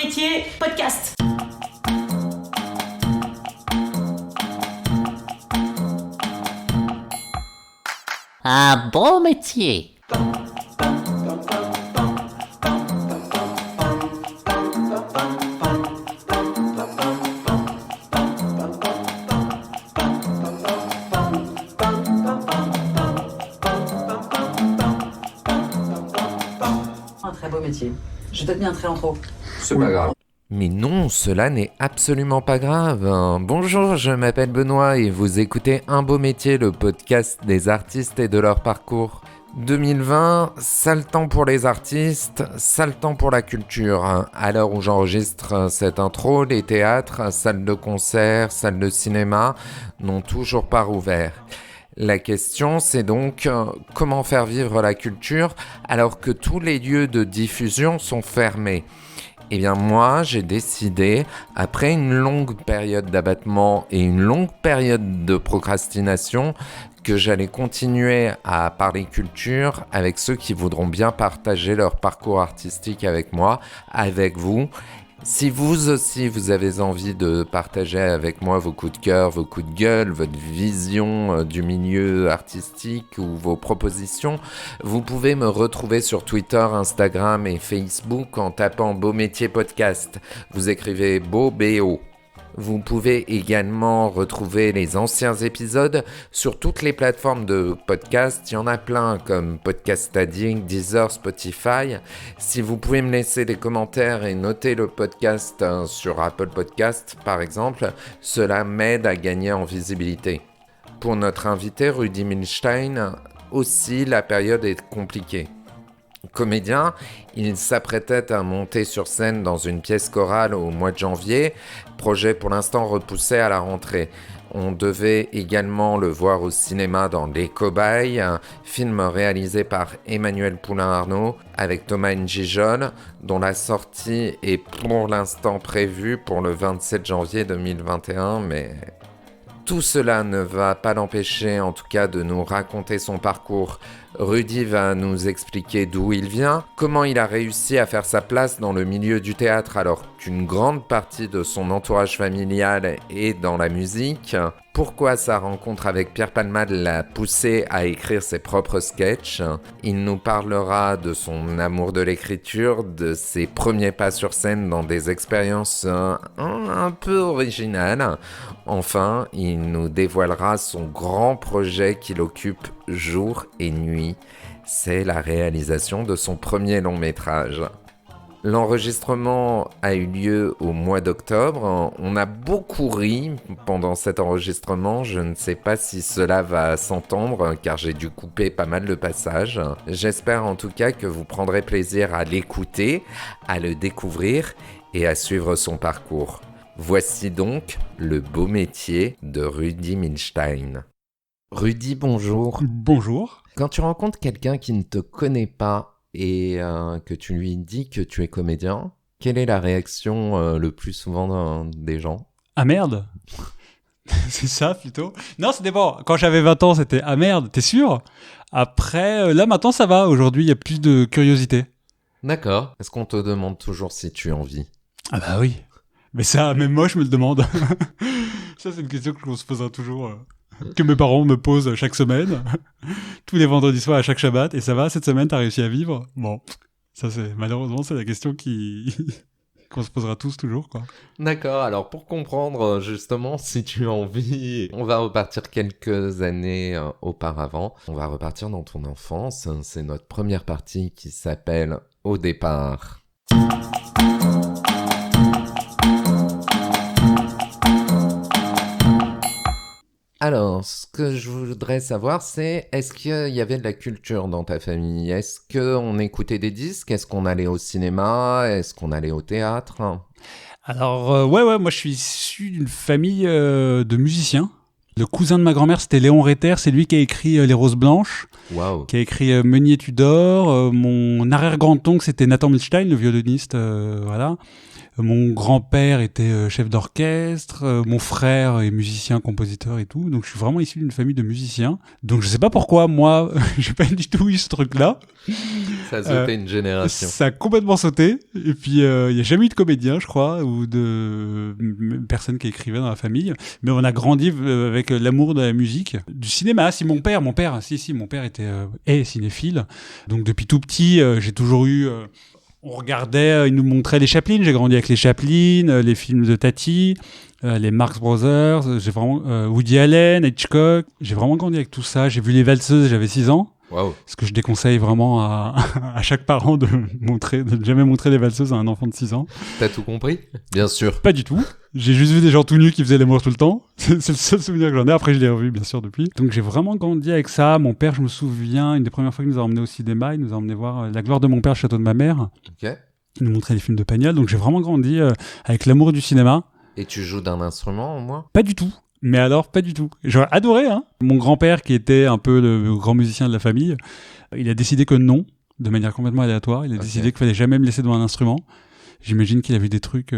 métier podcast. Un beau métier. Un très beau métier. Je te tenais un trait en trop. C'est pas grave. Mais non, cela n'est absolument pas grave. Bonjour, je m'appelle Benoît et vous écoutez Un beau métier, le podcast des artistes et de leur parcours. 2020, sale temps pour les artistes, sale temps pour la culture. À l'heure où j'enregistre cette intro, les théâtres, salles de concert, salles de cinéma n'ont toujours pas rouvert. La question, c'est donc comment faire vivre la culture alors que tous les lieux de diffusion sont fermés. Eh bien moi, j'ai décidé, après une longue période d'abattement et une longue période de procrastination, que j'allais continuer à parler culture avec ceux qui voudront bien partager leur parcours artistique avec moi, avec vous. Si vous aussi, vous avez envie de partager avec moi vos coups de cœur, vos coups de gueule, votre vision du milieu artistique ou vos propositions, vous pouvez me retrouver sur Twitter, Instagram et Facebook en tapant Beau Métier Podcast. Vous écrivez Beau, B-O. Vous pouvez également retrouver les anciens épisodes sur toutes les plateformes de podcast. Il y en a plein comme Podcast Addict, Deezer, Spotify. Si vous pouvez me laisser des commentaires et noter le podcast sur Apple Podcast par exemple, cela m'aide à gagner en visibilité. Pour notre invité Rudi Milstein, aussi la période est compliquée. Comédien, il s'apprêtait à monter sur scène dans une pièce chorale au mois de janvier, projet pour l'instant repoussé à la rentrée. On devait également le voir au cinéma dans Les Cobayes, un film réalisé par Emmanuel Poulain-Arnaud avec Thomas N'Gijol, dont la sortie est pour l'instant prévue pour le 27 janvier 2021, mais tout cela ne va pas l'empêcher en tout cas de nous raconter son parcours. Rudi va nous expliquer d'où il vient, comment il a réussi à faire sa place dans le milieu du théâtre alors qu'une grande partie de son entourage familial est dans la musique, pourquoi sa rencontre avec Pierre Palmade l'a poussé à écrire ses propres sketchs. Il nous parlera de son amour de l'écriture, de ses premiers pas sur scène dans des expériences un peu originales. Enfin, il nous dévoilera son grand projet qui l'occupe jour et nuit. C'est la réalisation de son premier long métrage. L'enregistrement a eu lieu au mois d'octobre. On a beaucoup ri pendant cet enregistrement. Je ne sais pas si cela va s'entendre car j'ai dû couper pas mal de passages. J'espère en tout cas que vous prendrez plaisir à l'écouter, à le découvrir et à suivre son parcours. Voici donc le beau métier de Rudi Milstein. Rudi, bonjour. Bonjour. Quand tu rencontres quelqu'un qui ne te connaît pas et que tu lui dis que tu es comédien, quelle est la réaction le plus souvent des gens ? Ah merde. C'est ça plutôt. Non, ça dépend. Quand j'avais 20 ans, c'était ah merde, t'es sûr ? Après, là maintenant ça va. Aujourd'hui, il y a plus de curiosité. D'accord. Est-ce qu'on te demande toujours si tu en vis ? Ah bah oui. Mais ça, même moi, je me le demande. Ça, c'est une question que l'on se posera toujours. Que mes parents me posent chaque semaine. Tous les vendredis soirs à chaque Shabbat. Et ça va, cette semaine, t'as réussi à vivre ? Bon, ça malheureusement, c'est la question qu'on se posera tous toujours, quoi. D'accord, alors pour comprendre justement si tu as envie, on va repartir quelques années auparavant. On va repartir dans ton enfance. C'est notre première partie qui s'appelle Au départ. Alors, ce que je voudrais savoir, c'est est-ce qu'il y avait de la culture dans ta famille ? Est-ce qu'on écoutait des disques ? Est-ce qu'on allait au cinéma ? Est-ce qu'on allait au théâtre ? Alors, ouais, moi je suis issu d'une famille de musiciens. Le cousin de ma grand-mère, c'était Léon Réter. C'est lui qui a écrit Les Roses Blanches, Waouh. qui a écrit Meunier Tudor. Mon arrière-grand-oncle, c'était Nathan Milstein, le violoniste. Voilà. Mon grand-père était chef d'orchestre, mon frère est musicien, compositeur et tout. Donc je suis vraiment issu d'une famille de musiciens. Donc je sais pas pourquoi moi, j'ai pas du tout eu ce truc-là. Ça a sauté une génération. Ça a complètement sauté. Et puis il y a jamais eu de comédien, je crois, ou de personne qui écrivait dans la famille. Mais on a grandi avec l'amour de la musique, du cinéma. Si mon père était est cinéphile. Donc depuis tout petit, j'ai toujours eu on regardait, ils nous montraient les Chaplin. J'ai grandi avec les Chaplin, les films de Tati, les Marx Brothers. J'ai vraiment Woody Allen, Hitchcock. J'ai vraiment grandi avec tout ça. J'ai vu Les Valseuses, j'avais 6 ans. Waouh. Ce que je déconseille vraiment à chaque parent de jamais montrer Les Valseuses à un enfant de 6 ans. T'as tout compris? Bien sûr. Pas du tout. J'ai juste vu des gens tout nus qui faisaient l'amour tout le temps. C'est le seul souvenir que j'en ai. Après, je l'ai revu, bien sûr, depuis. Donc, j'ai vraiment grandi avec ça. Mon père, je me souviens, une des premières fois qu'il nous a emmenés au cinéma, il nous a emmenés voir La gloire de mon père, le château de ma mère. Ok. Il nous montrait les films de Pagnol. Donc, j'ai vraiment grandi avec l'amour du cinéma. Et tu joues d'un instrument, au moins? Pas du tout. Mais alors, pas du tout. J'aurais adoré, hein. Mon grand-père, qui était un peu le grand musicien de la famille, il a décidé que non, de manière complètement aléatoire. Il a décidé qu'il fallait jamais me laisser devant un instrument. J'imagine qu'il a vu des trucs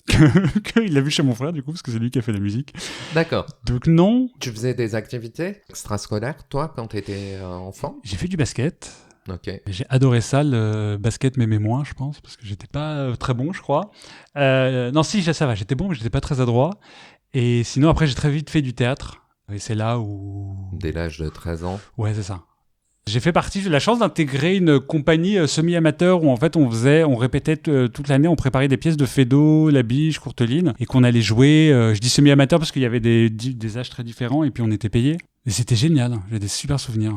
qu'il a vu chez mon frère, du coup, parce que c'est lui qui a fait la musique. D'accord. Donc non. Tu faisais des activités extrascolaires, toi, quand t'étais enfant? J'ai fait du basket. Ok. J'ai adoré ça, le basket m'aimait moins, je pense, parce que j'étais pas très bon, je crois. Non, si, ça va, j'étais bon, mais j'étais pas très adroit. Et sinon, après, j'ai très vite fait du théâtre. Et c'est là où... Dès l'âge de 13 ans? Ouais, c'est ça. J'ai la chance d'intégrer une compagnie semi-amateur où en fait on répétait toute l'année, on préparait des pièces de Feydeau, La Biche, Courteline et qu'on allait jouer. Je dis semi-amateur parce qu'il y avait des âges très différents et puis on était payés. Et c'était génial, j'ai des super souvenirs.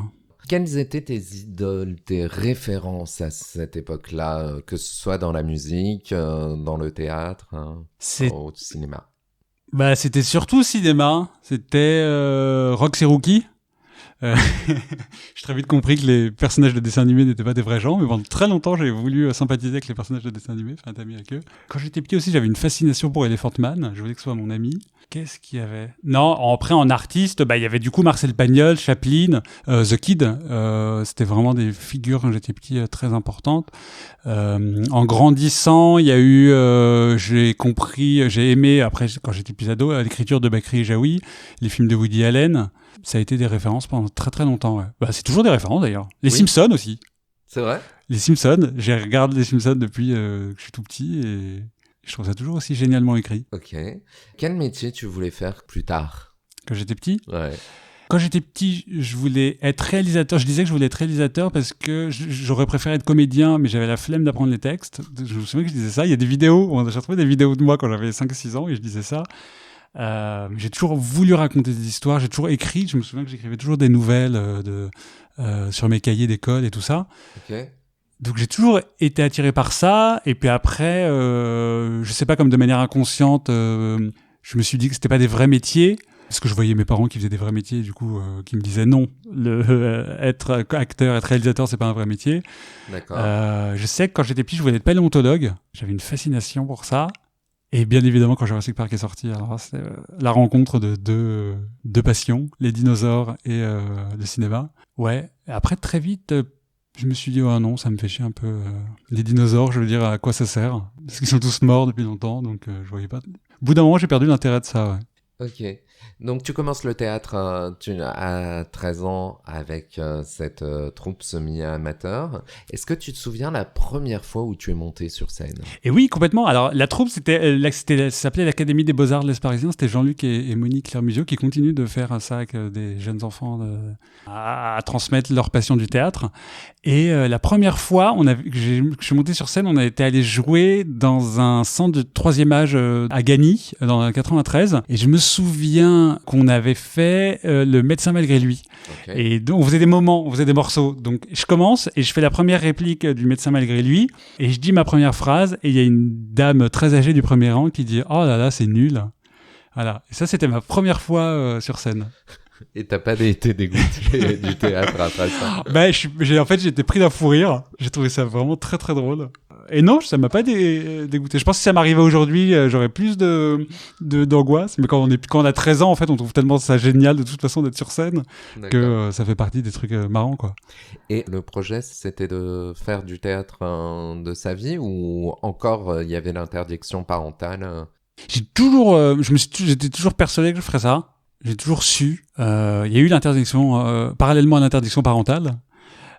Quelles étaient tes idoles, tes références à cette époque-là, que ce soit dans la musique, dans le théâtre, au cinéma? Bah, c'était surtout cinéma, c'était Rox et Rookie. J'ai très vite compris que les personnages de dessins animés n'étaient pas des vrais gens, mais pendant très longtemps j'ai voulu sympathiser avec les personnages de dessins animés, faire un ami avec eux. Quand j'étais petit aussi, j'avais une fascination pour Elephant Man, je voulais que ce soit mon ami. Qu'est-ce qu'il y avait? Non, après en artiste, il y avait du coup Marcel Pagnol, Chaplin, The Kid, c'était vraiment des figures quand j'étais petit très importantes. En grandissant, il y a eu, j'ai aimé, après quand j'étais plus ado, l'écriture de Bakri et Jaoui, les films de Woody Allen. Ça a été des références pendant très très longtemps. Ouais. Bah, c'est toujours des références d'ailleurs. Les Simpsons aussi. C'est vrai? Les Simpsons, j'ai regardé les Simpsons depuis que je suis tout petit et je trouve ça toujours aussi génialement écrit. Ok. Quel métier tu voulais faire plus tard? Quand j'étais petit? Ouais. Quand j'étais petit, je voulais être réalisateur. Je disais que je voulais être réalisateur parce que j'aurais préféré être comédien, mais j'avais la flemme d'apprendre les textes. Je me souviens que je disais ça. Il y a des vidéos, j'ai retrouvé des vidéos de moi quand j'avais 5-6 ans et je disais ça. J'ai toujours voulu raconter des histoires, j'ai toujours écrit, je me souviens que j'écrivais toujours des nouvelles sur mes cahiers d'école et tout ça. Ok. Donc j'ai toujours été attiré par ça, et puis après, je sais pas, comme de manière inconsciente, je me suis dit que c'était pas des vrais métiers, parce que je voyais mes parents qui faisaient des vrais métiers, du coup, qui me disaient non, être acteur, être réalisateur, c'est pas un vrai métier. D'accord. Je sais que quand j'étais petit, je voulais être paléontologue, j'avais une fascination pour ça. Et bien évidemment, quand Jurassic Park est sorti, alors c'est la rencontre de deux passions, les dinosaures et le cinéma. Ouais. Et après, très vite, je me suis dit, oh non, ça me fait chier un peu. Les dinosaures, je veux dire, à quoi ça sert? Parce qu'ils sont tous morts depuis longtemps, donc je voyais pas. Au bout d'un moment, j'ai perdu l'intérêt de ça, ouais. Ok. Donc tu commences le théâtre à 13 ans avec cette troupe semi-amateur. Est-ce que tu te souviens la première fois où tu es monté sur scène? Et oui, complètement. Alors la troupe, ça s'appelait l'Académie des Beaux-Arts de l'Est parisien. C'était Jean-Luc et Monique Lermusio qui continuent de faire ça avec des jeunes enfants à transmettre leur passion du théâtre. Et la première fois je suis monté sur scène, on a été allé jouer dans un centre de 3e âge à Gagny, dans le 93. Et je me souviens qu'on avait fait Le médecin malgré lui. Okay. Et donc, on faisait des moments, on faisait des morceaux. Donc, je commence et je fais la première réplique du médecin malgré lui. Et je dis ma première phrase. Et il y a une dame très âgée du premier rang qui dit « Oh là là, c'est nul !» Voilà. Et ça, c'était ma première fois sur scène. Et t'as pas été dégoûté du théâtre après ça? En fait, j'ai été pris d'un fou rire. J'ai trouvé ça vraiment très très drôle. Et non, ça m'a pas dégoûté. Je pense que si ça m'arrivait aujourd'hui, j'aurais plus d'angoisse. Mais quand on a 13 ans, en fait, on trouve tellement ça génial de toute façon d'être sur scène que ça fait partie des trucs marrants, quoi. Et le projet, c'était de faire du théâtre de sa vie ou encore il y avait l'interdiction parentale J'étais toujours persuadé que je ferais ça. J'ai toujours su. Il y a eu l'interdiction, parallèlement à l'interdiction parentale.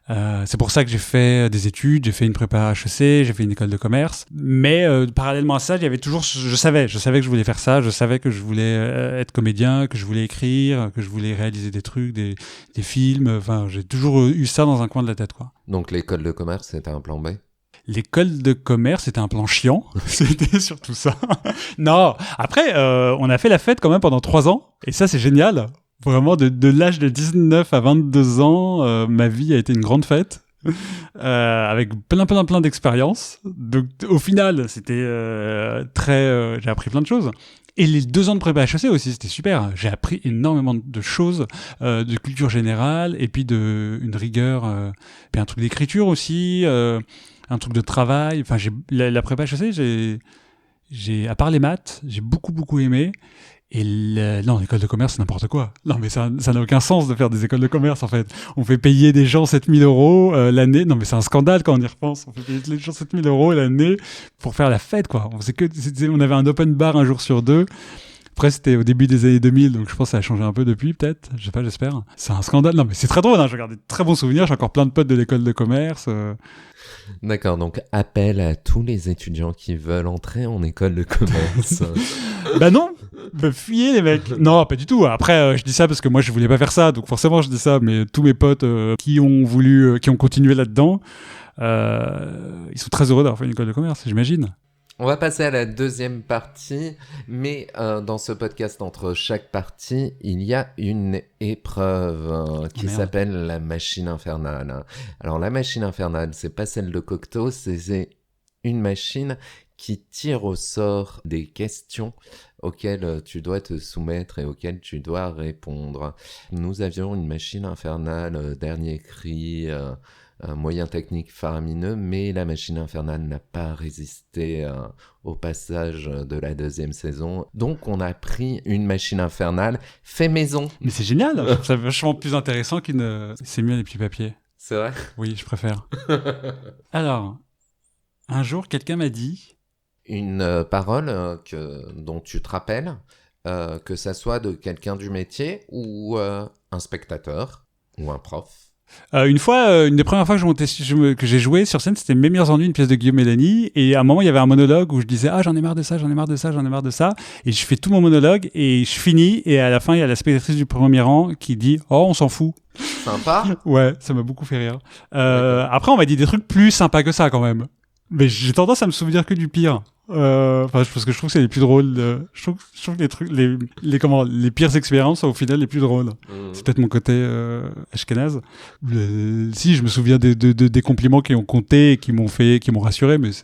C'est pour ça que j'ai fait des études, j'ai fait une prépa HEC, j'ai fait une école de commerce. Mais parallèlement à ça, il y avait toujours, je savais que je voulais faire ça, je savais que je voulais être comédien, que je voulais écrire, que je voulais réaliser des trucs, des films. Enfin, j'ai toujours eu ça dans un coin de la tête, quoi. Donc l'école de commerce, c'était un plan B? L'école de commerce, c'était un plan chiant. C'était surtout ça. Non, après, on a fait la fête quand même pendant 3 ans. Et ça, c'est génial. Vraiment, de l'âge de 19 à 22 ans, ma vie a été une grande fête. Avec plein d'expériences. Donc, au final, c'était j'ai appris plein de choses. Et les 2 ans de prépa HEC aussi, c'était super. J'ai appris énormément de choses, de culture générale, et puis une rigueur, puis un truc d'écriture aussi, un truc de travail. Enfin, la prépa HEC, j'ai, à part les maths, j'ai beaucoup aimé. Et non, l'école de commerce, c'est n'importe quoi. Non, mais ça n'a aucun sens de faire des écoles de commerce, en fait. On fait payer des gens 7 000 euros l'année. Non, mais c'est un scandale quand on y repense. On fait payer les gens 7 000 euros l'année pour faire la fête, quoi. On avait un open bar un jour sur 2. Après, c'était au début des années 2000, donc je pense que ça a changé un peu depuis, peut-être. Je sais pas, j'espère. C'est un scandale. Non, mais c'est très drôle, hein. J'ai gardé de très bons souvenirs. J'ai encore plein de potes de l'école de commerce. D'accord, donc appel à tous les étudiants qui veulent entrer en école de commerce. Bah non, bah fuyez les mecs. Non, pas du tout. Après, je dis ça parce que moi je voulais pas faire ça, donc forcément je dis ça. Mais tous mes potes qui ont continué là-dedans, ils sont très heureux d'avoir fait une école de commerce, j'imagine. On va passer à la deuxième partie, mais dans ce podcast, entre chaque partie, il y a une épreuve qui s'appelle la machine infernale. Alors la machine infernale, c'est pas celle de Cocteau, c'est une machine qui tire au sort des questions auxquelles tu dois te soumettre et auxquelles tu dois répondre. Nous avions une machine infernale, dernier cri, un moyen technique faramineux, mais la machine infernale n'a pas résisté au passage de la 2e saison. Donc on a pris une machine infernale fait maison. Mais c'est génial, c'est vachement plus intéressant c'est mieux les petits papiers. C'est vrai ? Oui, je préfère. Alors, un jour, quelqu'un m'a dit... Une parole dont tu te rappelles, que ça soit de quelqu'un du métier ou un spectateur ou un prof. Une fois, une des premières fois que j'ai joué sur scène, c'était Mes meilleurs ennuis, une pièce de Guillaume Mélanie. Et à un moment, il y avait un monologue où je disais « Ah, j'en ai marre de ça, j'en ai marre de ça, j'en ai marre de ça ». Et je fais tout mon monologue et je finis. Et à la fin, il y a la spectatrice du premier rang qui dit « Oh, on s'en fout ». Sympa. Ouais, ça m'a beaucoup fait rire. Après, on m'a dit des trucs plus sympas que ça quand même. Mais j'ai tendance à me souvenir que du pire. Parce que je trouve que c'est les plus drôles. Je trouve que les trucs, les pires expériences sont au final les plus drôles. C'est peut-être mon côté ashkénaze. Si, je me souviens des compliments qui ont compté et qui m'ont rassuré, mais ça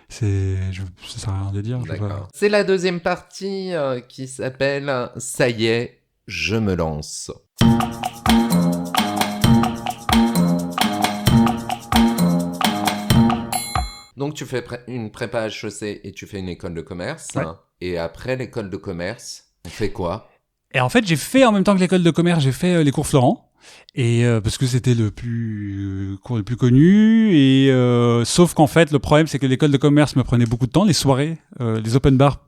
sert à rien de dire. D'accord. C'est la deuxième partie qui s'appelle « Ça y est, je me lance ». Donc tu fais une prépa HEC et tu fais une école de commerce. Ouais. Et après l'école de commerce, on fait quoi ? Et en fait, j'ai fait en même temps que l'école de commerce, j'ai fait les cours Florent. Et parce que c'était le cours le plus connu. Et sauf qu'en fait, le problème, c'est que l'école de commerce me prenait beaucoup de temps. Les soirées, les open bars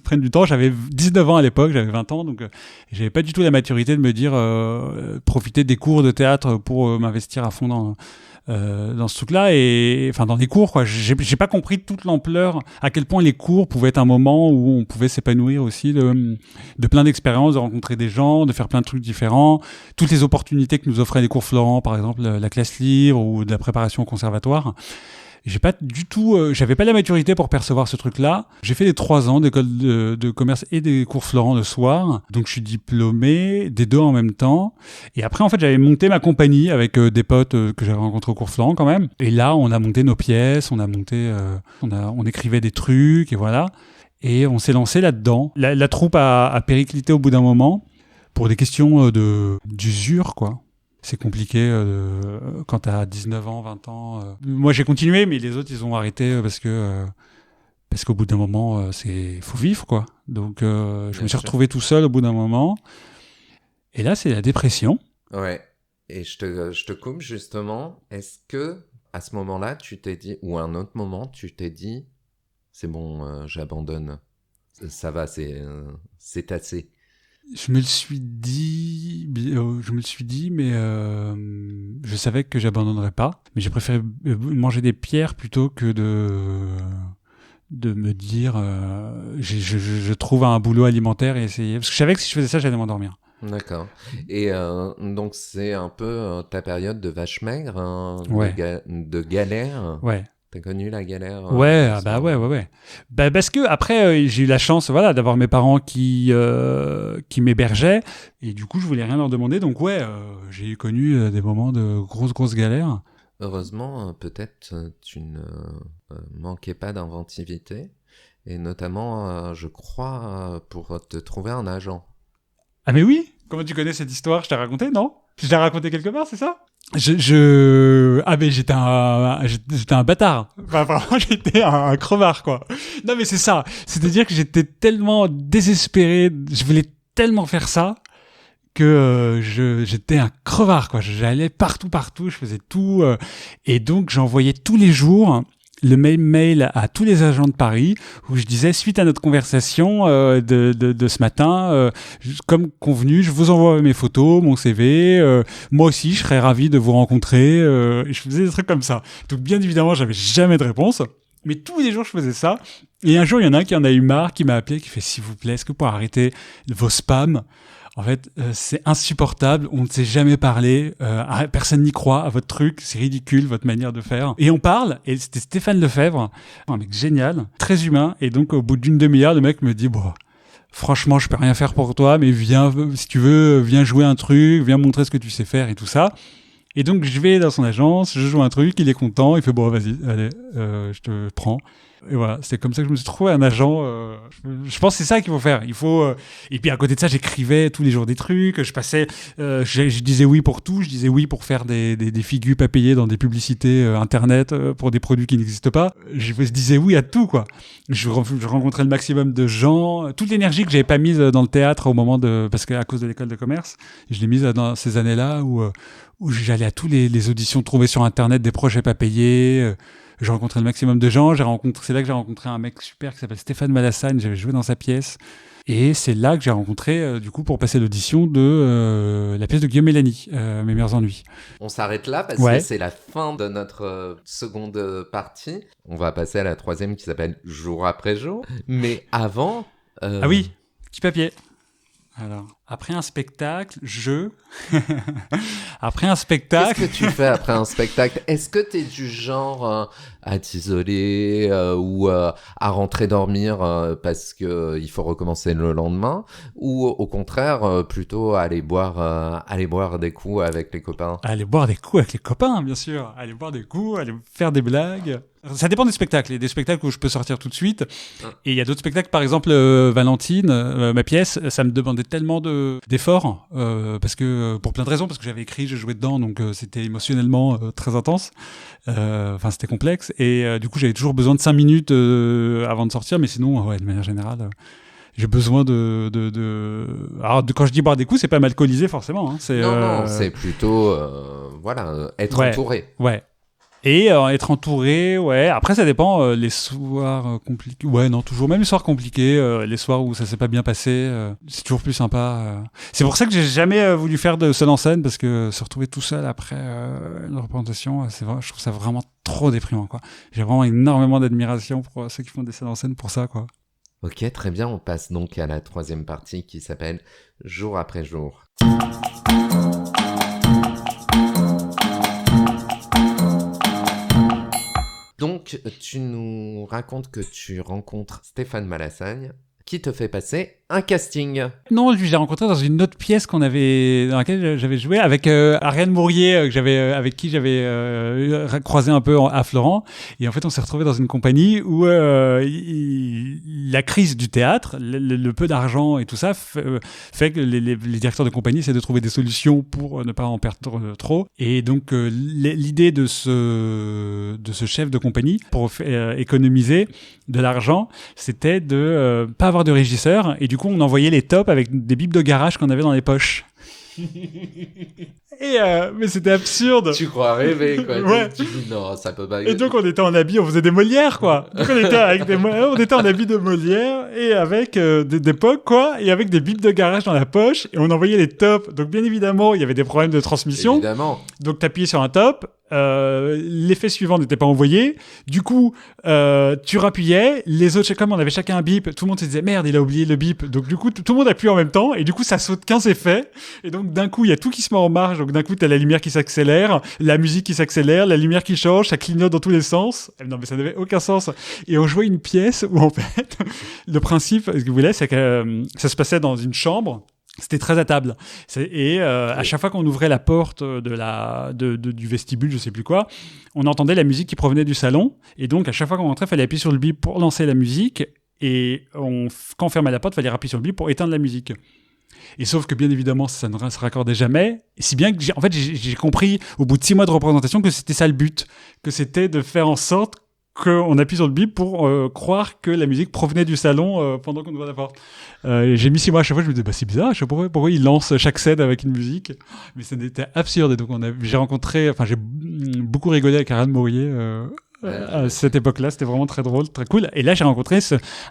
prennent du temps. J'avais 19 ans à l'époque, j'avais 20 ans, donc j'avais pas du tout la maturité de me dire profiter des cours de théâtre pour m'investir à fond dans ce truc-là, et enfin dans les cours, quoi. J'ai pas compris toute l'ampleur, à quel point les cours pouvaient être un moment où on pouvait s'épanouir aussi de plein d'expériences, de rencontrer des gens, de faire plein de trucs différents, toutes les opportunités que nous offraient les cours Florent, par exemple la classe libre ou de la préparation au conservatoire. J'avais pas la maturité pour percevoir ce truc-là. J'ai fait les 3 ans d'école de commerce et des cours Florent le soir. Donc, je suis diplômé des 2 en même temps. Et après, en fait, j'avais monté ma compagnie avec des potes que j'avais rencontrés au cours Florent quand même. Et là, on a monté nos pièces, on écrivait des trucs et voilà. Et on s'est lancé là-dedans. La troupe a périclité au bout d'un moment pour des questions d'usure, quoi. C'est compliqué quand t'as 19 ans, 20 ans. Moi, j'ai continué, mais les autres, ils ont arrêté parce qu'au bout d'un moment, faut vivre, quoi. Donc, je me suis sûr. retrouvé tout seul au bout d'un moment. Et là, c'est la dépression. Ouais. Et je te coupe justement. Est-ce que à ce moment-là, tu t'es dit, ou à un autre moment, tu t'es dit, c'est bon, j'abandonne. Ça va, c'est assez. Je me le suis dit, mais je savais que j'abandonnerais pas. Mais j'ai préféré manger des pierres plutôt que de me dire, je trouve un boulot alimentaire et essayer. Parce que je savais que si je faisais ça, j'allais m'endormir. D'accord. Et donc c'est un peu ta période de vache maigre, hein, Ouais. de galère. Ouais. T'as connu la galère Ouais, à ce bah ouais, moment-là? ouais. Bah parce que après j'ai eu la chance, voilà, d'avoir mes parents qui m'hébergeaient et du coup je voulais rien leur demander, donc ouais, j'ai connu des moments de grosses galères. Heureusement, peut-être tu ne manquais pas d'inventivité, et notamment, je crois, pour te trouver un agent. Ah mais oui. Comment tu connais cette histoire? Je t'ai raconté, non? Je t'ai raconté quelque part, c'est ça? Ah mais j'étais un bâtard. Enfin, vraiment, j'étais un crevard, quoi. Non mais c'est ça. C'est-à-dire que j'étais tellement désespéré, je voulais tellement faire ça que j'étais un crevard, quoi. J'allais partout, je faisais tout, et donc j'envoyais tous les jours le même mail à tous les agents de Paris où je disais, suite à notre conversation de ce matin, comme convenu, je vous envoie mes photos, mon CV, moi aussi je serais ravi de vous rencontrer, et je faisais des trucs comme ça. Donc bien évidemment, j'avais jamais de réponse, mais tous les jours je faisais ça. Et un jour, il y en a un qui en a eu marre, qui m'a appelé, qui fait, s'il vous plaît, est-ce que vous pouvez arrêter vos spams? En fait, c'est insupportable, on ne s'est jamais parlé, personne n'y croit à votre truc, c'est ridicule votre manière de faire. Et on parle, et c'était Stéphane Lefebvre, un mec génial, très humain, et donc au bout d'une demi-heure, le mec me dit, bon, franchement, je peux rien faire pour toi, mais viens, si tu veux, viens jouer un truc, viens montrer ce que tu sais faire et tout ça. Et donc je vais dans son agence, je joue un truc, il est content, il fait, bon, vas-y, allez, je te prends. Et voilà, c'est comme ça que je me suis trouvé un agent. Je pense que c'est ça qu'il faut faire. Il faut. Et puis à côté de ça, j'écrivais tous les jours des trucs. Je passais. Je disais oui pour tout. Je disais oui pour faire des figures pas payées dans des publicités internet pour des produits qui n'existent pas. Je disais oui à tout, quoi. Je rencontrais le maximum de gens. Toute l'énergie que j'avais pas mise dans le théâtre au moment parce qu'à cause de l'école de commerce, je l'ai mise dans ces années-là où j'allais à tous les auditions trouvées sur internet, des projets pas payés. J'ai rencontré le maximum de gens. C'est là que j'ai rencontré un mec super qui s'appelle Stéphane Malassagne. J'avais joué dans sa pièce. Et c'est là que j'ai rencontré, du coup, pour passer l'audition de la pièce de Guillaume Mélanie, Mes meilleurs ennuis. On s'arrête là parce Ouais. que c'est la fin de notre seconde partie. On va passer à la troisième qui s'appelle Jour après jour. Mais avant... Ah oui, petit papier. Alors, après un spectacle, après un spectacle... Qu'est-ce que tu fais après un spectacle? Est-ce que t'es du genre à t'isoler ou à rentrer dormir parce que il faut recommencer le lendemain, ou au contraire plutôt aller boire des coups avec les copains? Aller boire des coups avec les copains, bien sûr. Aller boire des coups, aller faire des blagues. Ça dépend des spectacles. Il y a des spectacles où je peux sortir tout de suite. Et il y a d'autres spectacles, par exemple, Valentine, ma pièce, ça me demandait tellement d'efforts, parce que, pour plein de raisons, parce que j'avais écrit, je jouais dedans, donc c'était émotionnellement très intense. Enfin, c'était complexe. Et du coup, j'avais toujours besoin de 5 minutes avant de sortir, mais sinon, ouais, de manière générale... j'ai besoin Alors, quand je dis boire des coups, c'est pas m'alcooliser forcément. Hein. Non, c'est plutôt être Ouais. entouré. Ouais. Et être entouré, ouais. Après, ça dépend. Les soirs compliqués. Ouais, non, toujours. Même les soirs compliqués, les soirs où ça s'est pas bien passé, c'est toujours plus sympa. C'est pour ça que j'ai jamais voulu faire de seul en scène, parce que se retrouver tout seul après une représentation, je trouve ça vraiment trop déprimant, quoi. J'ai vraiment énormément d'admiration pour ceux qui font des scènes en scène pour ça, quoi. Ok, très bien, on passe donc à la troisième partie qui s'appelle Jour après jour. Donc, tu nous racontes que tu rencontres Stéphane Malassagne, qui te fait passer un casting. Non, lui, je l'ai rencontré dans une autre pièce dans laquelle j'avais joué avec Ariane Mourier, avec qui j'avais croisé un peu à Florent. Et en fait, on s'est retrouvé dans une compagnie où la crise du théâtre, le peu d'argent et tout ça, fait que les directeurs de compagnie essaient de trouver des solutions pour ne pas en perdre trop. Et donc, l'idée de ce chef de compagnie, pour économiser de l'argent, c'était de pas avoir de régisseur. Et du coup, on envoyait les tops avec des bibles de garage qu'on avait dans les poches. Mais c'était absurde. Tu crois rêver, quoi. Ouais. Tu dis non, ça peut pas. Et donc on était en habit, on faisait des Molières, quoi. Donc on était en habit de Molière et avec d'époque, quoi, et avec des bibles de garage dans la poche, et on envoyait les tops. Donc bien évidemment, il y avait des problèmes de transmission. Évidemment. Donc t'appuyais sur un top, l'effet suivant n'était pas envoyé. Du coup, tu rappuyais, les autres, comme on avait chacun un bip, tout le monde se disait merde, il a oublié le bip. Donc du coup, tout le monde appuie en même temps, et du coup, ça saute 15 effets. Et donc d'un coup, il y a tout qui se met en marche. Donc d'un coup, t'as la lumière qui s'accélère, la musique qui s'accélère, la lumière qui change, ça clignote dans tous les sens. Non, mais ça n'avait aucun sens. Et on jouait une pièce où en fait, le principe, ce que vous voulez, c'est que ça se passait dans une chambre. C'était très à table. À chaque fois qu'on ouvrait la porte du vestibule, je sais plus quoi, on entendait la musique qui provenait du salon. Et donc, à chaque fois qu'on rentrait, il fallait appuyer sur le bip pour lancer la musique. Et quand on fermait la porte, il fallait appuyer sur le bip pour éteindre la musique. Et sauf que, bien évidemment, ça ne se raccordait jamais. Et si bien que j'ai compris, au bout de 6 mois de représentation, que c'était ça le but. Que c'était de faire en sorte qu'on appuie sur le bip pour croire que la musique provenait du salon pendant qu'on ouvrait la porte. J'ai mis 6 mois à chaque fois, je me disais, c'est bizarre, je sais pas pourquoi ils lancent chaque scène avec une musique. Mais ça n'était absurde. Et donc, j'ai beaucoup rigolé avec Ariane Mourier à cette époque-là. C'était vraiment très drôle, très cool. Et là, j'ai rencontré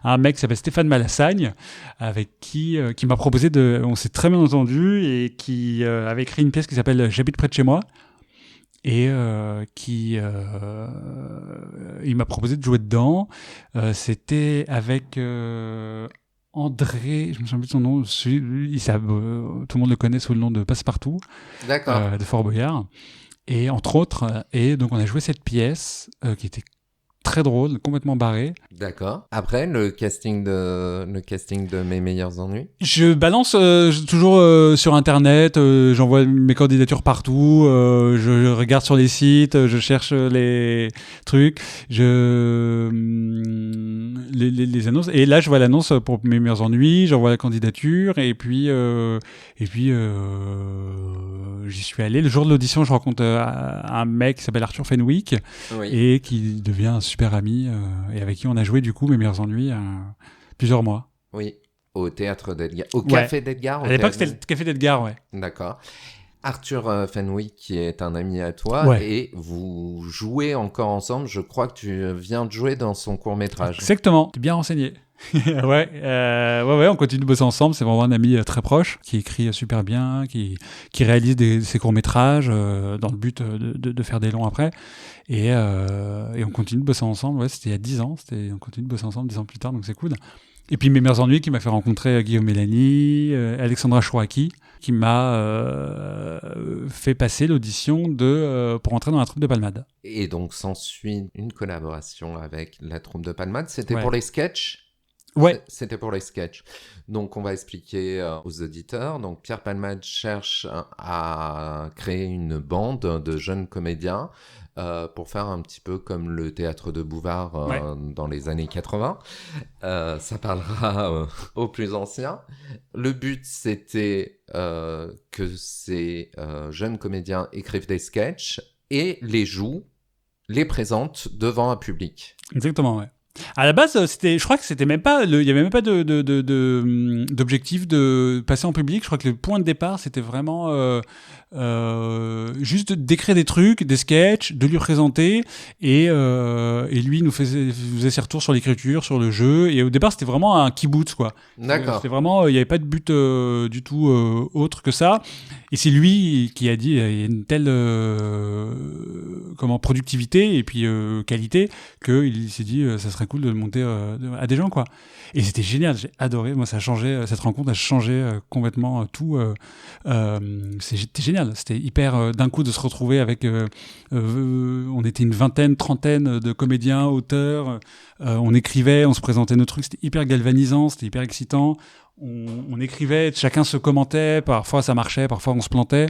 un mec qui s'appelle Stéphane Malassagne, avec qui m'a proposé on s'est très bien entendu, et qui avait écrit une pièce qui s'appelle J'habite près de chez moi. Et il m'a proposé de jouer dedans. C'était avec André, je me souviens plus de son nom, tout le monde le connaît sous le nom de Passepartout. D'accord. De Fort Boyard. Et entre autres, et donc on a joué cette pièce qui était très drôle, complètement barré. D'accord. Après, le casting de Mes meilleurs ennuis. Je balance toujours sur Internet, j'envoie mes candidatures partout, je regarde sur les sites, je cherche les trucs, les annonces. Et là, je vois l'annonce pour Mes meilleurs ennuis, j'envoie la candidature, et puis j'y suis allé. Le jour de l'audition, je rencontre un mec qui s'appelle Arthur Fenwick, Oui. et qui devient un super ami, et avec qui on a joué du coup Mes meilleurs ennuis plusieurs mois. Oui. Au théâtre d'Edgar. Au café d'Edgar. À l'époque, c'était le café d'Edgar, ouais. D'accord. Arthur Fenwick, qui est un ami à toi, Ouais. et vous jouez encore ensemble. Je crois que tu viens de jouer dans son court-métrage. Exactement. T'es bien renseigné. Ouais, on continue de bosser ensemble. C'est vraiment un ami très proche, qui écrit super bien, qui réalise ses courts-métrages dans le but de faire des longs après. Et on continue de bosser ensemble. Ouais, c'était il y a 10 ans. On continue de bosser ensemble 10 ans plus tard, donc c'est cool. Et puis Mes meilleurs ennuis, qui m'a fait rencontrer Guillaume Mélanie, Alexandra Chouaki, qui m'a fait passer l'audition pour entrer dans la troupe de Palmade. Et donc s'ensuit une collaboration avec la troupe de Palmade. C'était Ouais. pour les sketchs. Ouais. C'était pour les sketchs. Donc, on va expliquer aux auditeurs. Donc, Pierre Palmade cherche à créer une bande de jeunes comédiens pour faire un petit peu comme le théâtre de Bouvard Ouais. dans les années 80. Ça parlera aux plus anciens. Le but, c'était que ces jeunes comédiens écrivent des sketchs et les jouent, les présentent devant un public. Exactement, ouais. À la base, je crois que c'était même pas, il y avait même pas d'objectif de passer en public. Je crois que le point de départ, c'était vraiment juste d'écrire des trucs, des sketchs, de lui présenter, et lui nous faisait ses retours sur l'écriture, sur le jeu. Et au départ, c'était vraiment un kibbutz, quoi. D'accord. C'était vraiment, il n'y avait pas de but du tout autre que ça. Et c'est lui qui a dit, il y a une telle productivité et puis qualité, qu'il s'est dit, ça serait cool de le monter à des gens, quoi. Et c'était génial, j'ai adoré. Moi, ça a changé, cette rencontre a changé complètement tout. C'était génial, c'était hyper d'un coup de se retrouver avec. On était une vingtaine, trentaine de comédiens, auteurs. On écrivait, on se présentait nos trucs, c'était hyper galvanisant, c'était hyper excitant. on écrivait, chacun se commentait, parfois ça marchait, parfois on se plantait.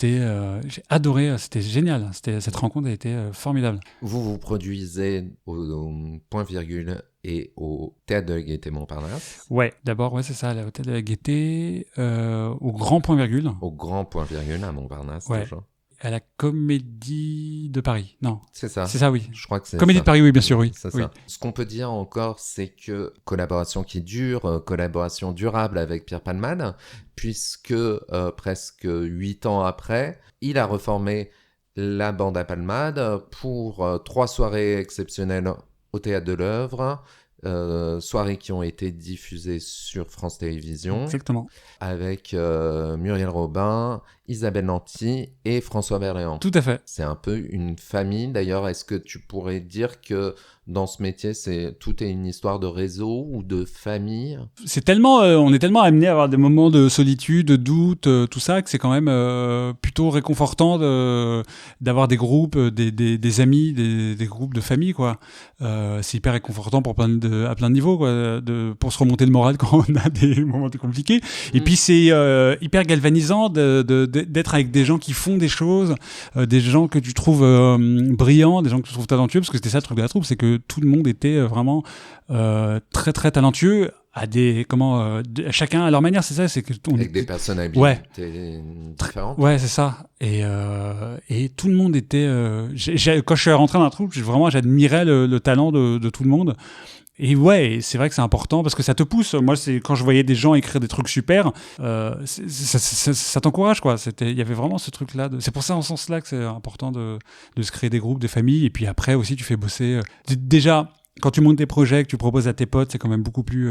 J'ai adoré, c'était génial. Cette rencontre a été formidable. Vous produisez au Point Virgule et au Théâtre de la Gaîté Montparnasse. Ouais, d'abord, ouais, c'est ça, à l'hôtel de la Gaîté, au Grand Point Virgule. Au Grand Point Virgule à Montparnasse, Ouais. toujours. À la Comédie de Paris. Non, C'est ça. c'est ça, oui. Je crois que c'est Comédie ça. de Paris, oui, bien sûr, oui. C'est Oui. ça. Ce qu'on peut dire encore, c'est que collaboration qui dure, collaboration durable avec Pierre Palmade, puisque presque 8 ans après, il a reformé la bande à Palmade pour 3 soirées exceptionnelles au Théâtre de l'Œuvre, soirées qui ont été diffusées sur France Télévisions, Exactement. avec Muriel Robin, Isabelle Nanty et François Berléand. Tout à fait. C'est un peu une famille. D'ailleurs, est-ce que tu pourrais dire que dans ce métier, tout est une histoire de réseau ou de famille? C'est tellement, on est tellement amené à avoir des moments de solitude, de doute, tout ça, que c'est quand même plutôt réconfortant d'avoir des groupes, des amis, des groupes de famille, quoi. C'est hyper réconfortant à plein de niveaux, quoi, pour se remonter le moral quand on a des moments compliqués. Et puis c'est hyper galvanisant d'être avec des gens qui font des choses, des gens que tu trouves brillants, des gens que tu trouves talentueux, parce que c'était ça le truc de la troupe, c'est que tout le monde était vraiment très très talentueux chacun à leur manière, c'est ça, c'est que Avec des personnalités différentes. Ouais, c'est ça. Et tout le monde était quand je suis rentré dans la troupe, vraiment j'admirais le talent de tout le monde. Et ouais, c'est vrai que c'est important parce que ça te pousse. Moi, c'est quand je voyais des gens écrire des trucs super, ça t'encourage, quoi. Il y avait vraiment ce truc-là. C'est pour ça, en ce sens-là, que c'est important de se créer des groupes, des familles. Et puis après aussi, tu fais bosser. Déjà, quand tu montes des projets, que tu proposes à tes potes, c'est quand même beaucoup plus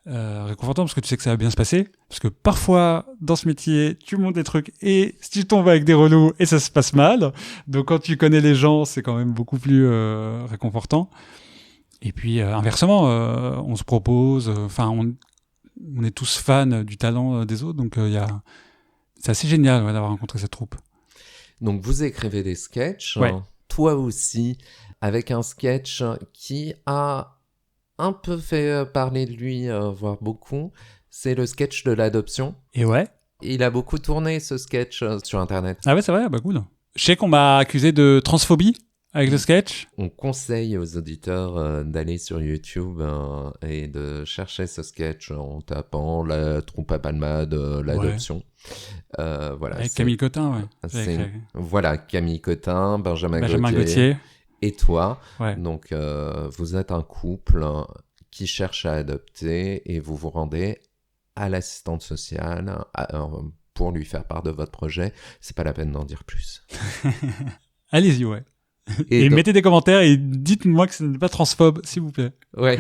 réconfortant parce que tu sais que ça va bien se passer. Parce que parfois, dans ce métier, tu montes des trucs et si tu tombes avec des relous et ça se passe mal. Donc quand tu connais les gens, c'est quand même beaucoup plus réconfortant. Et puis inversement, on se propose, on est tous fans du talent des autres, donc c'est assez génial d'avoir rencontré cette troupe. Donc vous écrivez des sketchs, ouais. Toi aussi, avec un sketch qui a un peu fait parler de lui, voire beaucoup, c'est le sketch de l'adoption. Et ouais. Il a beaucoup tourné ce sketch sur Internet. Ah ouais, c'est vrai, bah cool. Je sais qu'on m'a accusé de transphobie avec le sketch. On conseille aux auditeurs d'aller sur YouTube et de chercher ce sketch en tapant la troupe à Palmade, l'adoption. Ouais. Voilà, avec Camille Cotin, ouais. Voilà, Camille Cotin, Benjamin Gauthier. Et toi. Ouais. Donc, vous êtes un couple qui cherche à adopter et vous vous rendez à l'assistante sociale pour lui faire part de votre projet. C'est pas la peine d'en dire plus. Allez-y, ouais. Et mettez des commentaires et dites-moi que ce n'est pas transphobe, s'il vous plaît. Ouais.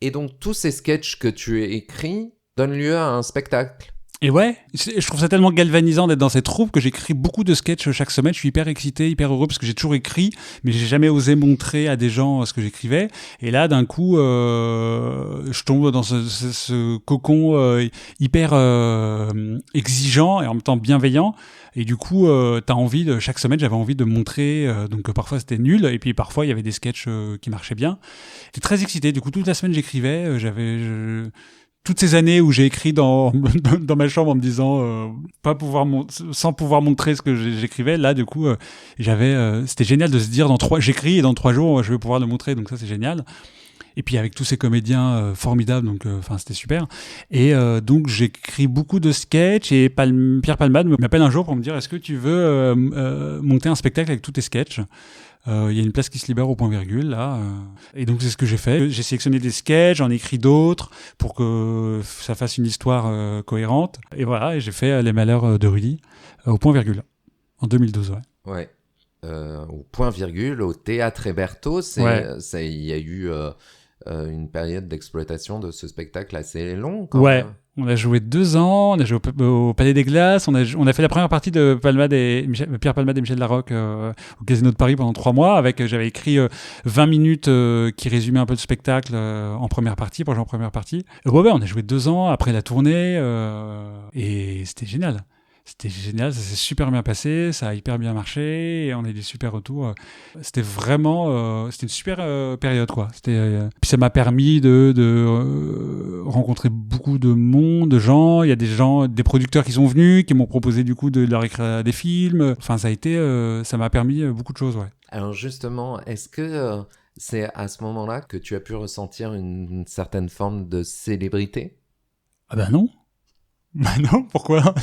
Et donc, tous ces sketchs que tu as écrits donnent lieu à un spectacle. Et ouais, je trouve ça tellement galvanisant d'être dans cette troupe que j'écris beaucoup de sketchs chaque semaine. Je suis hyper excité, hyper heureux parce que j'ai toujours écrit, mais j'ai jamais osé montrer à des gens ce que j'écrivais. Et là, d'un coup, je tombe dans ce cocon hyper exigeant et en même temps bienveillant. Et du coup, chaque semaine, j'avais envie de montrer. Donc parfois c'était nul, et puis parfois il y avait des sketchs qui marchaient bien. J'étais très excité. Du coup, toute la semaine j'écrivais. Toutes ces années où j'ai écrit dans ma chambre en me disant sans pouvoir montrer ce que j'écrivais, là du coup c'était génial de se dire j'écris et dans 3 jours je vais pouvoir le montrer, donc ça c'est génial. Et puis avec tous ces comédiens formidables, donc c'était super. Et donc j'écris beaucoup de sketchs et Pierre Palmade m'appelle un jour pour me dire est-ce que tu veux monter un spectacle avec tous tes sketchs. Il y a une place qui se libère au Point Virgule là, et donc c'est ce que j'ai fait. J'ai sélectionné des sketchs, j'en ai écrit d'autres pour que ça fasse une histoire cohérente. Et voilà, et j'ai fait Les Malheurs de Rudy au Point Virgule en 2012. Ouais. Au Point Virgule, au Théâtre Héberto, il y a eu une période d'exploitation de ce spectacle assez long. Quand même. On a joué 2 ans, on a joué au Palais des Glaces, on a fait la première partie de Pierre Palmade et Michel Larocque au Casino de Paris pendant 3 mois. J'avais écrit 20 minutes qui résumaient un peu le spectacle en première partie, pour jouer en première partie. On a joué 2 ans après la tournée et c'était génial. C'était génial, ça s'est super bien passé, ça a hyper bien marché et on a eu des super retours. C'était vraiment c'était une super période, quoi. Puis ça m'a permis de rencontrer beaucoup beaucoup de monde, de gens. Il y a des producteurs qui sont venus, qui m'ont proposé du coup de leur écrire des films. Enfin, ça m'a permis beaucoup de choses, ouais. Alors justement, est-ce que c'est à ce moment-là que tu as pu ressentir une certaine forme de célébrité? Ah bah non. Bah non, pourquoi?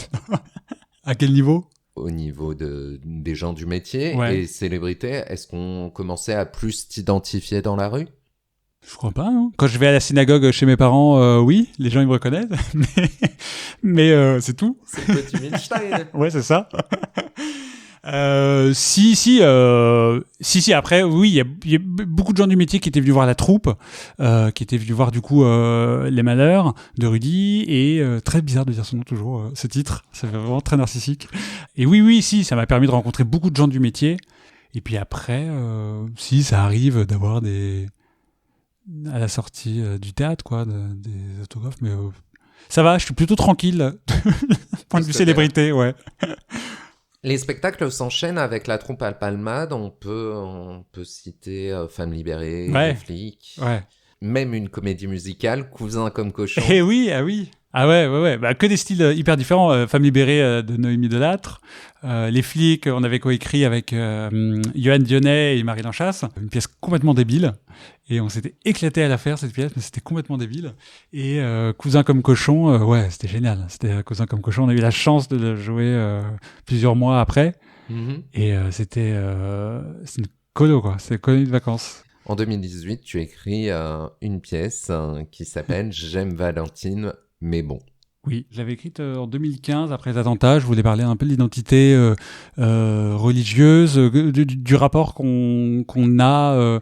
À quel niveau? Au niveau des gens du métier Ouais. et célébrité, est-ce qu'on commençait à plus t'identifier dans la rue? Je crois pas, non. Quand je vais à la synagogue chez mes parents, oui, les gens ils me reconnaissent, mais c'est tout. C'est le petit Milstein. Ouais, c'est ça. Si. Après, oui, il y a beaucoup de gens du métier qui étaient venus voir la troupe, qui étaient venus voir du coup Les Malheurs de Rudy et très bizarre de dire son nom toujours, ce titre, c'est vraiment très narcissique. Et oui, si, ça m'a permis de rencontrer beaucoup de gens du métier. Et puis après, si ça arrive d'avoir à la sortie du théâtre, quoi, des autographes, mais ça va, je suis plutôt tranquille. Point de vue célébrité, ouais. Les spectacles s'enchaînent avec la troupe Alpalmade. On peut citer Femmes libérées, Ouais. Les flics, Ouais. même une comédie musicale, Cousin comme cochon. Eh oui, ah oui. Ah ouais. Bah, que des styles hyper différents. Femme libérée de Noémie Delattre. Les flics, on avait coécrit avec Johan Dionnet et Marie Lanchasse. Une pièce complètement débile. Et on s'était éclaté à la faire, cette pièce, mais c'était complètement débile. Et Cousin comme cochon, ouais, c'était génial. C'était Cousin comme cochon. On a eu la chance de le jouer plusieurs mois après. Mhm. Et c'est une colo, quoi. C'est une colonie de vacances. En 2018, tu écris une pièce qui s'appelle J'aime Valentine, mais bon. Oui, je l'avais écrite en 2015 après les attentats. Je voulais parler un peu de l'identité religieuse, du rapport qu'on a,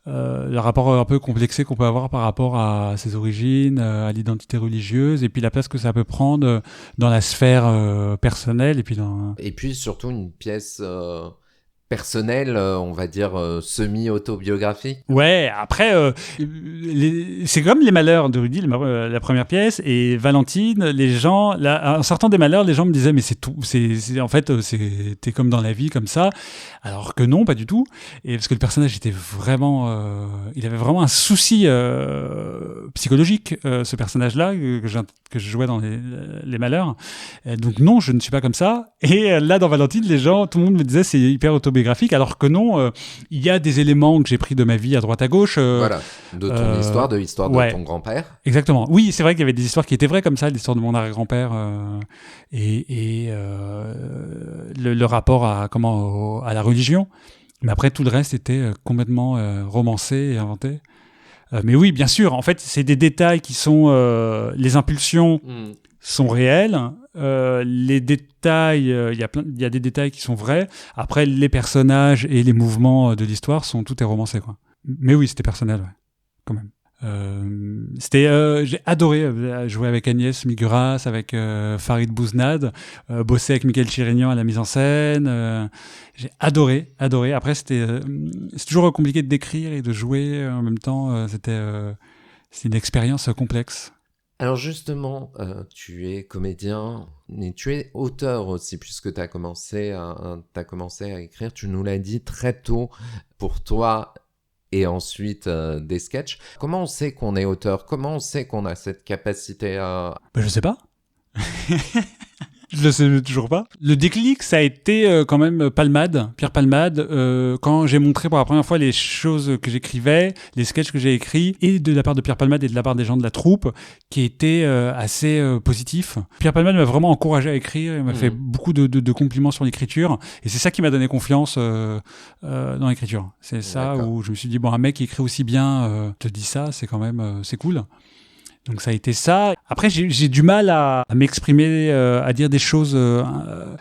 le rapport un peu complexé qu'on peut avoir par rapport à ses origines, à l'identité religieuse, et puis la place que ça peut prendre dans la sphère personnelle, et puis Et puis surtout une pièce personnelle, on va dire semi-autobiographique. Ouais, après, c'est comme Les Malheurs de Rudy, la première pièce, et Valentine, les gens, là, en sortant des Malheurs, les gens me disaient, mais c'est tout, en fait, t'es comme dans la vie, comme ça, alors que non, pas du tout, et parce que le personnage était vraiment, il avait vraiment un souci psychologique, ce personnage-là, que je jouais dans les Malheurs, donc non, je ne suis pas comme ça, et là, dans Valentine, tout le monde me disait, c'est hyper autobiographique, alors que non, il y a des éléments que j'ai pris de ma vie à droite à gauche. Voilà, de ton histoire, de l'histoire ouais. de ton grand-père. Exactement. Oui, c'est vrai qu'il y avait des histoires qui étaient vraies comme ça, l'histoire de mon arrière-grand-père et le rapport à la religion. Mais après, tout le reste était complètement romancé et inventé. Mais oui, bien sûr, en fait, c'est des détails qui sont... les impulsions sont réelles. Les détails, il y a des détails qui sont vrais. Après, les personnages et les mouvements de l'histoire tout est romancé, quoi. Mais oui, c'était personnel, ouais, quand même. J'ai adoré jouer avec Agnès Miguras, avec Farid Bouznad, bosser avec Michael Chirignan à la mise en scène. J'ai adoré. Après, c'est toujours compliqué de décrire et de jouer en même temps. C'est une expérience complexe. Alors justement, tu es comédien, mais tu es auteur aussi, puisque tu as commencé à écrire, tu nous l'as dit très tôt, pour toi, et ensuite des sketchs. Comment on sait qu'on est auteur? Comment on sait qu'on a cette capacité à... Je sais pas. Je le sais toujours pas. Le déclic, ça a été quand même Pierre Palmade, quand j'ai montré pour la première fois les choses que j'écrivais, les sketchs que j'ai écrits, et de la part de Pierre Palmade et de la part des gens de la troupe, qui étaient assez positifs. Pierre Palmade m'a vraiment encouragé à écrire, il m'a fait beaucoup de compliments sur l'écriture, et c'est ça qui m'a donné confiance dans l'écriture. C'est ça où je me suis dit, bon, un mec qui écrit aussi bien te dit ça, c'est quand même, c'est cool. Donc ça a été ça. Après, j'ai du mal à m'exprimer, à dire des choses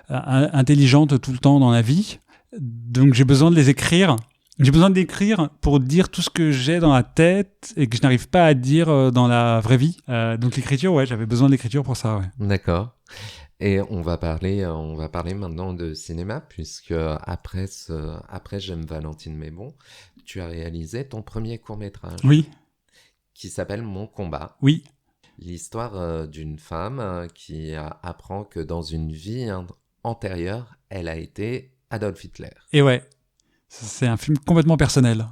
intelligentes tout le temps dans la vie. Donc j'ai besoin de les écrire. J'ai besoin d'écrire pour dire tout ce que j'ai dans la tête et que je n'arrive pas à dire dans la vraie vie. Donc l'écriture, ouais, j'avais besoin de l'écriture pour ça, ouais. D'accord. Et on va parler maintenant de cinéma, puisque après J'aime Valentine mais bon, tu as réalisé ton premier court-métrage. Oui. Qui s'appelle Mon combat. Oui. L'histoire d'une femme qui apprend que dans une vie antérieure, elle a été Adolf Hitler. Et ouais, c'est un film complètement personnel.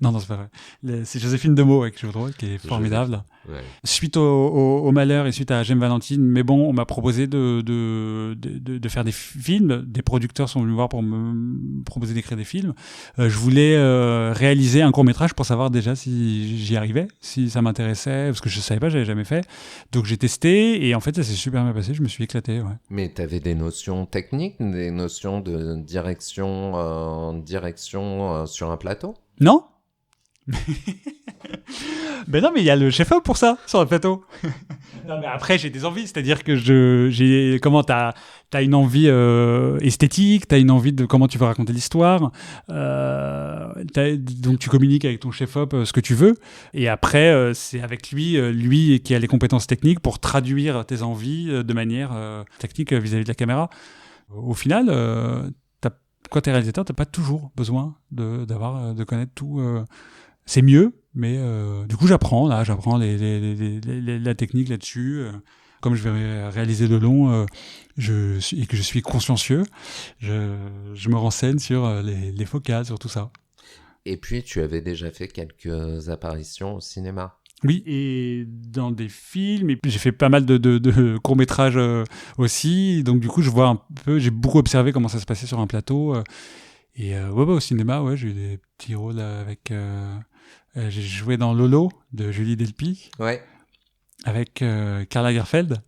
Non, c'est pas vrai. C'est Joséphine Demeaux qui joue le rôle, qui est formidable. Ouais. Suite au malheur et suite à J'aime Valentine, mais bon, on m'a proposé de faire des films. Des producteurs sont venus me voir pour me proposer d'écrire des films. Je voulais réaliser un court-métrage pour savoir déjà si j'y arrivais, si ça m'intéressait, parce que je savais pas, j'avais jamais fait. Donc j'ai testé et en fait ça s'est super bien passé, je me suis éclaté. Ouais. Mais t'avais des notions techniques, des notions de direction sur un plateau? Non. Ben non, mais il y a le chef-op pour ça sur le plateau. Non, mais après j'ai des envies, c'est-à-dire que t'as une envie esthétique, t'as une envie de comment tu veux raconter l'histoire, donc tu communiques avec ton chef-op ce que tu veux, et après c'est avec lui qui a les compétences techniques pour traduire tes envies de manière technique vis-à-vis de la caméra. Au final, quand t'es réalisateur, t'as pas toujours besoin de connaître tout. C'est mieux, mais du coup j'apprends la technique là-dessus. Comme je vais réaliser le long et que je suis consciencieux, je me renseigne sur les focales, sur tout ça. Et puis tu avais déjà fait quelques apparitions au cinéma. Oui, et dans des films, et puis j'ai fait pas mal de courts-métrages aussi, donc du coup je vois un peu, j'ai beaucoup observé comment ça se passait sur un plateau. Et au cinéma, j'ai eu des petits rôles avec... j'ai joué dans Lolo de Julie Delpy. Ouais. Avec Karl Lagerfeld.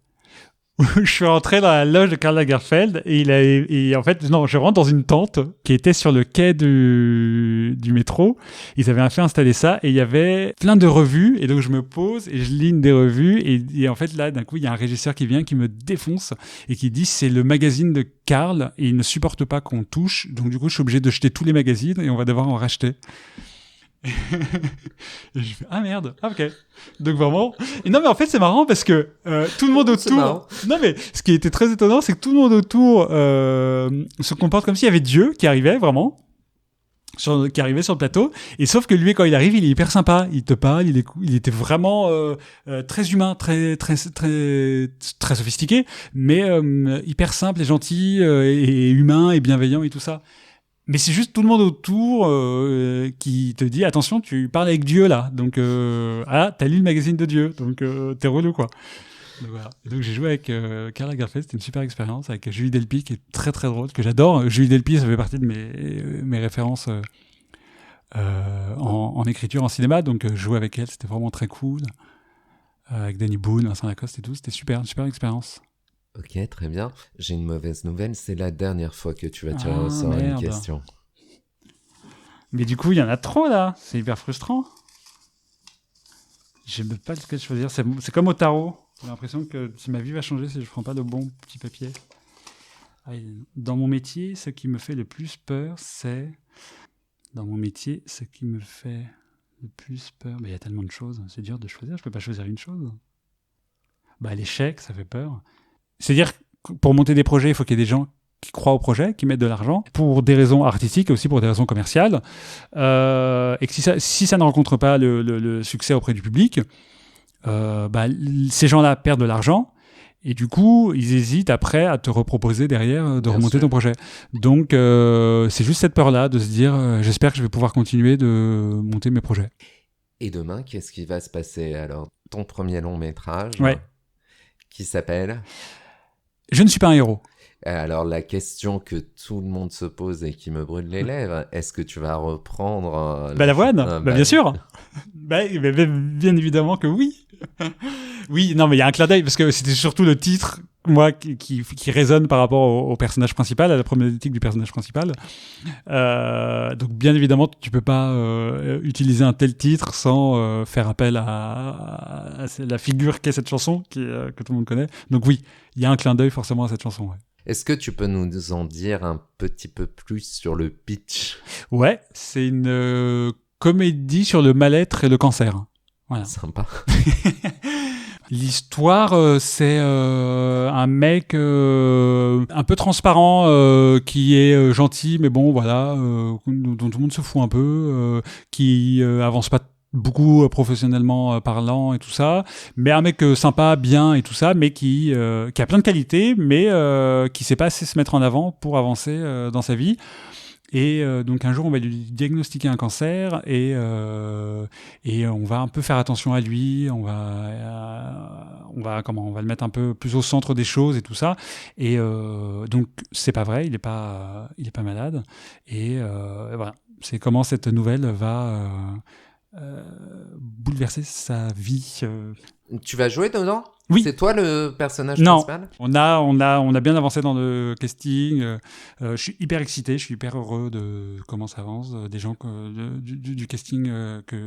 Je suis rentré dans la loge de Karl Lagerfeld et en fait, non, je rentre dans une tente qui était sur le quai du métro. Ils avaient fait installer ça et il y avait plein de revues et donc je me pose et je lis une des revues et en fait là, d'un coup, il y a un régisseur qui vient qui me défonce et qui dit c'est le magazine de Karl et il ne supporte pas qu'on touche. Donc du coup, je suis obligé de jeter tous les magazines et on va devoir en racheter. Et je fais ah merde, ah, ok. Donc vraiment et non mais en fait c'est marrant parce que tout le monde autour non mais ce qui était très étonnant c'est que tout le monde autour se comporte comme s'il y avait Dieu qui arrivait vraiment qui arrivait sur le plateau et sauf que lui quand il arrive il est hyper sympa, il te parle, il était vraiment très humain, très sophistiqué mais hyper simple et gentil et humain et bienveillant et tout ça. Mais c'est juste tout le monde autour qui te dit attention, tu parles avec Dieu là, donc t'as lu le magazine de Dieu, donc t'es relou quoi. Donc, voilà. Et donc j'ai joué avec Karl Lagerfeld, c'était une super expérience avec Julie Delpy qui est très très drôle, que j'adore. Julie Delpy, ça fait partie de mes références en écriture, en cinéma, donc jouer avec elle, c'était vraiment très cool. Avec Danny Boone, Vincent Lacoste et tout, c'était super expérience. Ok, très bien. J'ai une mauvaise nouvelle, c'est la dernière fois que tu vas tirer au sort une question. Mais du coup, il y en a trop là, c'est hyper frustrant. Je ne sais pas lequel choisir, c'est comme au tarot. J'ai l'impression que si ma vie va changer si je ne prends pas le bon petit papier. Dans mon métier, ce qui me fait le plus peur, c'est... Dans mon métier, ce qui me fait le plus peur... Il y a tellement de choses, c'est dur de choisir, je ne peux pas choisir une chose. L'échec, ça fait peur. C'est-à-dire que pour monter des projets, il faut qu'il y ait des gens qui croient au projet, qui mettent de l'argent, pour des raisons artistiques et aussi pour des raisons commerciales. Et que si ça ne rencontre pas le succès auprès du public, ces gens-là perdent de l'argent. Et du coup, ils hésitent après à te reproposer derrière de remonter ton projet. Donc, c'est juste cette peur-là de se dire j'espère que je vais pouvoir continuer de monter mes projets. Et demain, qu'est-ce qui va se passer? Alors, ton premier long métrage, qui s'appelle Je ne suis pas un héros. Alors, la question que tout le monde se pose et qui me brûle les lèvres, est-ce que tu vas reprendre... L'avoine bien sûr. Bien évidemment que oui. Oui, non, mais il y a un clin d'œil, parce que c'était surtout le titre, moi, qui résonne par rapport au personnage principal, à la problématique du personnage principal. Donc, bien évidemment, tu peux pas utiliser un tel titre sans faire appel à la figure qu'est cette chanson, que tout le monde connaît. Donc oui, il y a un clin d'œil forcément à cette chanson, ouais. Est-ce que tu peux nous en dire un petit peu plus sur le pitch? Ouais, c'est une comédie sur le mal-être et le cancer. Voilà. Sympa. L'histoire, c'est un mec un peu transparent qui est gentil, mais bon, voilà, dont tout le monde se fout un peu, qui avance pas beaucoup professionnellement parlant et tout ça, mais un mec sympa, bien et tout ça, mais qui a plein de qualités, mais qui sait pas assez se mettre en avant pour avancer dans sa vie. Et donc un jour, on va lui diagnostiquer un cancer et on va un peu faire attention à lui. On va le mettre un peu plus au centre des choses et tout ça. Et donc c'est pas vrai, il est pas malade. Et voilà, c'est comment cette nouvelle va bouleverser sa vie. Tu vas jouer dedans? Oui. C'est toi le personnage Non, principal? on a bien avancé dans le casting. Je suis hyper excité, je suis hyper heureux de comment ça avance, des gens du casting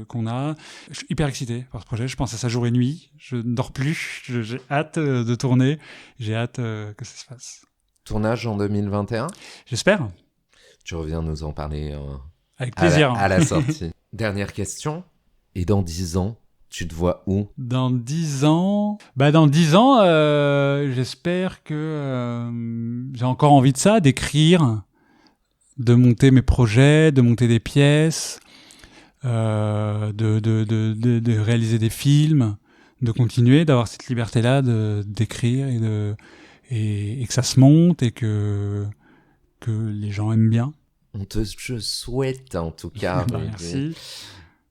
qu'on a. Je suis hyper excité par ce projet. Je pense à ça jour et nuit. Je ne dors plus. J'ai hâte de tourner. J'ai hâte que ça se fasse. Tournage en 2021? J'espère. Tu reviens nous en parler Avec plaisir. à la sortie. Dernière question. Et dans 10 ans, tu te vois où? Dans 10 ans, j'espère que j'ai encore envie de ça, d'écrire, de monter mes projets, de monter des pièces, de réaliser des films, de continuer, d'avoir cette liberté-là d'écrire et que ça se monte et que les gens aiment bien. Je souhaite en tout cas. Merci.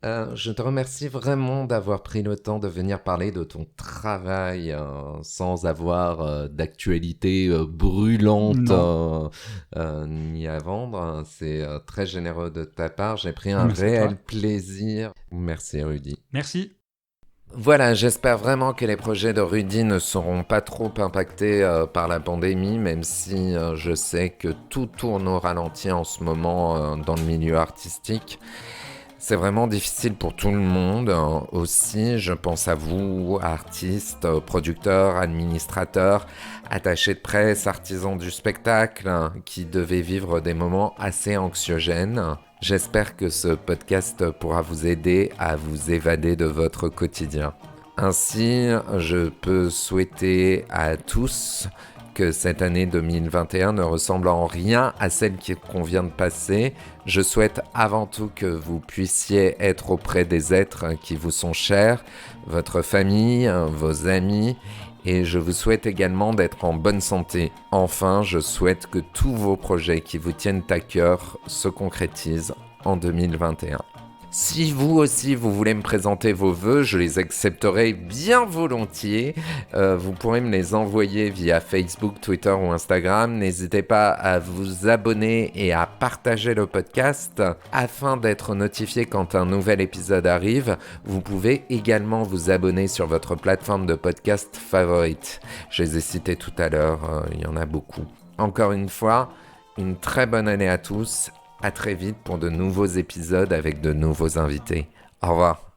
Je te remercie vraiment d'avoir pris le temps de venir parler de ton travail sans avoir d'actualité brûlante ni à vendre. C'est très généreux de ta part. J'ai pris un réel plaisir. Merci Rudy. Merci. Voilà, j'espère vraiment que les projets de Rudy ne seront pas trop impactés par la pandémie, même si je sais que tout tourne au ralenti en ce moment dans le milieu artistique. C'est vraiment difficile pour tout le monde. Aussi, je pense à vous, artistes, producteurs, administrateurs, attachés de presse, artisans du spectacle, qui devaient vivre des moments assez anxiogènes. J'espère que ce podcast pourra vous aider à vous évader de votre quotidien. Ainsi, je peux souhaiter à tous que cette année 2021 ne ressemble en rien à celle qu'on vient de passer. Je souhaite avant tout que vous puissiez être auprès des êtres qui vous sont chers, votre famille, vos amis, et je vous souhaite également d'être en bonne santé. Enfin, je souhaite que tous vos projets qui vous tiennent à cœur se concrétisent en 2021. Si vous aussi, vous voulez me présenter vos vœux, je les accepterai bien volontiers. Vous pourrez me les envoyer via Facebook, Twitter ou Instagram. N'hésitez pas à vous abonner et à partager le podcast afin d'être notifié quand un nouvel épisode arrive. Vous pouvez également vous abonner sur votre plateforme de podcast favorite. Je les ai cités tout à l'heure, il y en a beaucoup. Encore une fois, une très bonne année à tous. À très vite pour de nouveaux épisodes avec de nouveaux invités. Au revoir.